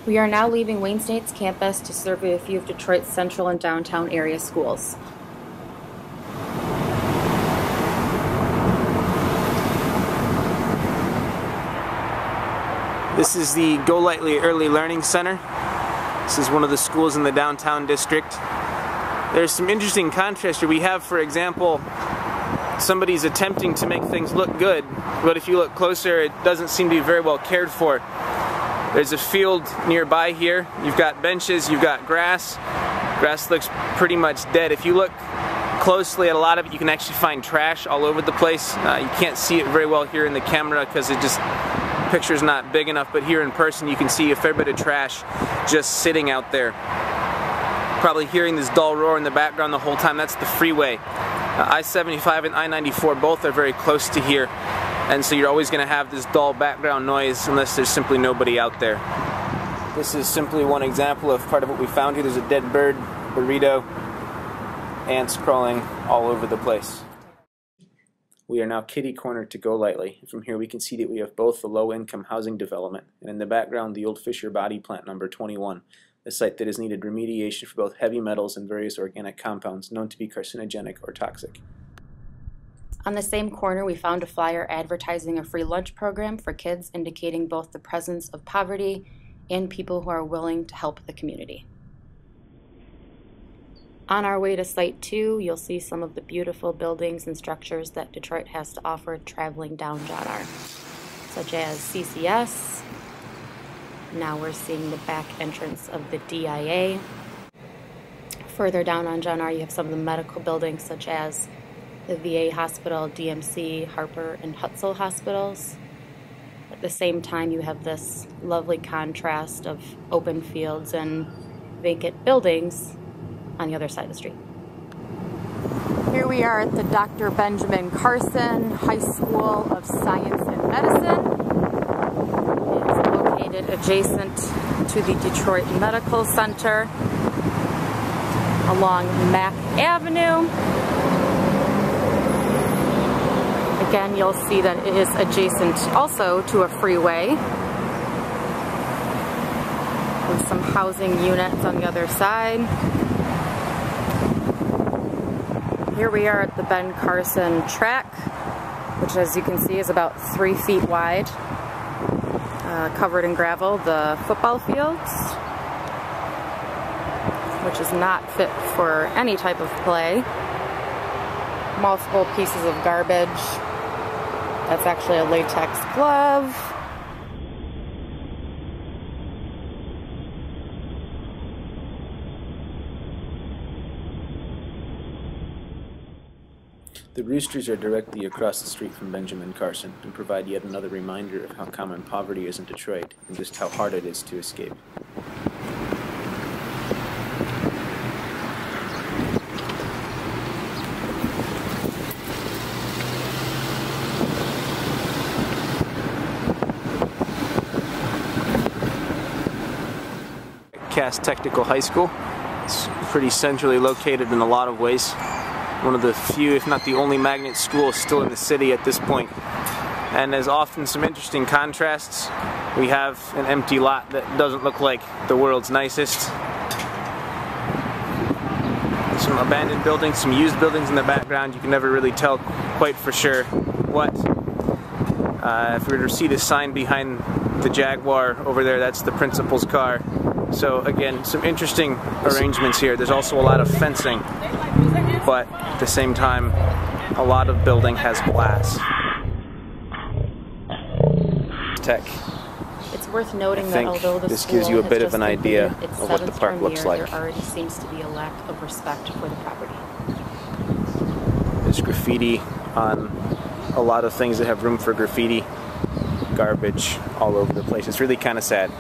We are now leaving Wayne State's campus to survey a few of Detroit's central and downtown area schools. This is the Go Lightly Early Learning Center. This is one of the schools in the downtown district. There's some interesting contrast here. We have, for example, somebody's attempting to make things look good, but if you look closer, it doesn't seem to be very well cared for. There's a field nearby here. You've got benches, you've got grass. Grass looks pretty much dead. If you look closely at a lot of it, you can actually find trash all over the place. You can't see it very well here in the camera because the picture's not big enough, but here in person you can see a fair bit of trash just sitting out there. Probably hearing this dull roar in the background the whole time. That's the freeway. I-75 and I-94 both are very close to here, and so you're always going to have this dull background noise unless there's simply nobody out there. This is simply one example of part of what we found here. There's a dead bird, burrito, ants crawling all over the place. We are now kitty-cornered to Go Lightly. From here we can see that we have both the low-income housing development and in the background the old Fisher body plant number 21, a site that has needed remediation for both heavy metals and various organic compounds known to be carcinogenic or toxic. On the same corner, we found a flyer advertising a free lunch program for kids, indicating both the presence of poverty and people who are willing to help the community. On our way to Site 2, you'll see some of the beautiful buildings and structures that Detroit has to offer traveling down John R., such as CCS. Now we're seeing the back entrance of the DIA. Further down on John R, you have some of the medical buildings such as the VA Hospital, DMC, Harper, and Hutzel hospitals. At the same time, you have this lovely contrast of open fields and vacant buildings on the other side of the street. Here we are at the Dr. Benjamin Carson High School of Science and Medicine. It's located adjacent to the Detroit Medical Center along Mack Avenue. Again, you'll see that it is adjacent also to a freeway with some housing units on the other side. Here we are at the Ben Carson track, which as you can see is about 3 feet wide, covered in gravel. The football fields, which is not fit for any type of play. Multiple pieces of garbage. That's actually a latex glove. The Roosters are directly across the street from Benjamin Carson and provide yet another reminder of how common poverty is in Detroit and just how hard it is to escape. Cass Technical High School. It's pretty centrally located in a lot of ways. One of the few, if not the only, magnet school still in the city at this point. And there's often some interesting contrasts. We have an empty lot that doesn't look like the world's nicest. Some abandoned buildings, some used buildings in the background. You can never really tell quite for sure what. If we were to see the sign behind the Jaguar over there, that's the principal's car. So again, some interesting arrangements here. There's also a lot of fencing, but at the same time, a lot of building has glass. Tech. It's worth noting that although the this school gives you a has bit just of an idea of what the completed park its looks 7th like. There already seems to be a lack of respect for the property. There's graffiti on a lot of things that have room for graffiti. Garbage all over the place. It's really kind of sad.